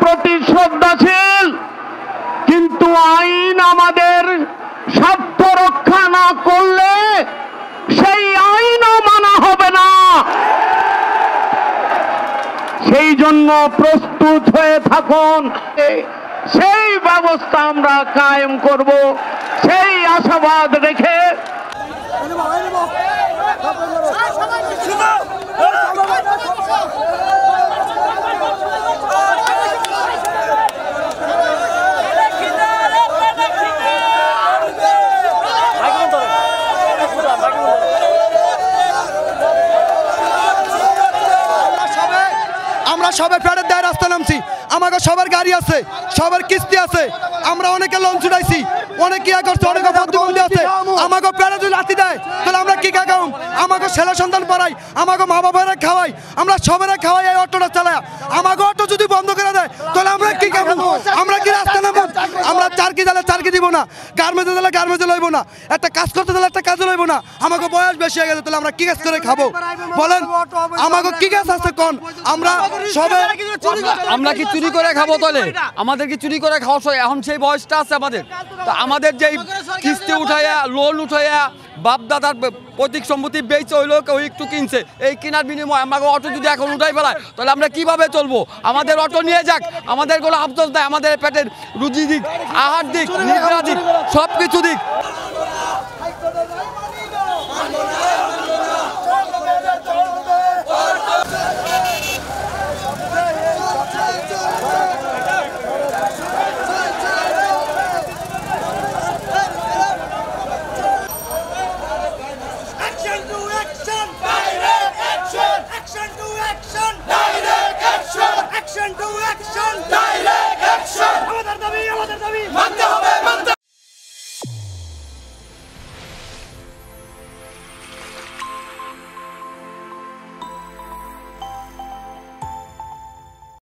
প্রতি শ্রদ্ধাশীল, কিন্তু আইন আমাদের স্বার্থ রক্ষা না করলে সেই আইনও মানা হবে না। সেই জন্য প্রস্তুত হয়ে থাকুন, সেই ব্যবস্থা আমরা কায়েম করব, সেই আশাবাদ রেখে আমরা সবাই ফেরত দেয় রাস্তা নামছি। আমাকে সবার গাড়ি আছে, সবার কিস্তি আছে, আমরা অনেকে লোন ছুটাইছি, অনেক ইয়া করছে, অনেকে প্রতিবন্ধী আছে। আমাকে পেড়ে যদি লাথি দেয় তাহলে আমরা কি খাওয়াম? আমাকে ছেলে সন্তান পড়াই, আমাকে মা বাবারা খাওয়াই, আমরা সবাই খাওয়াই এই অটোটা চালাই। আমাকে অটো যদি বন্ধ করে দেয় তাহলে আমরা কি খাবো? আমরা কি রাস্তা নামবো? আমরা চারকি দিলে চারকি দিব না, গার্মেন্টে দিলে গার্মেন্টে লইব না, একটা কাজ করতে দিলে একটা কাজে লইব না। আমাকে বয়স বেশি হয়ে গেছে, তাহলে আমরা কি কাজ করে খাবো বলেন? আমাকে কি কাজ আছে কোন? আমরা আমরা কি চুরি করে খাবো? তাহলে আমাদের কি চুরি করে খাওয়া? এখন সেই বয়সটা আছে আমাদের। তো আমাদের যেই কিস্তি উঠাইয়া, লোন উঠাইয়া, বাপ দাদার পৈতৃক সম্পত্তি বেচে হইলো কেউ একটু কিনছে, এই কেনার বিনিময়ে আমাকে অটো যদি এখন উঠাই ফেলায় তাহলে আমরা কিভাবে চলবো? আমাদের অটো নিয়ে যাক, আমাদের কোনো আফসোস দেয়, আমাদের পেটের রুজি দিক, আহার দিক, নিদ্রা দিক, সব কিছু দিক। আমাদের দাবি মানতে হবে।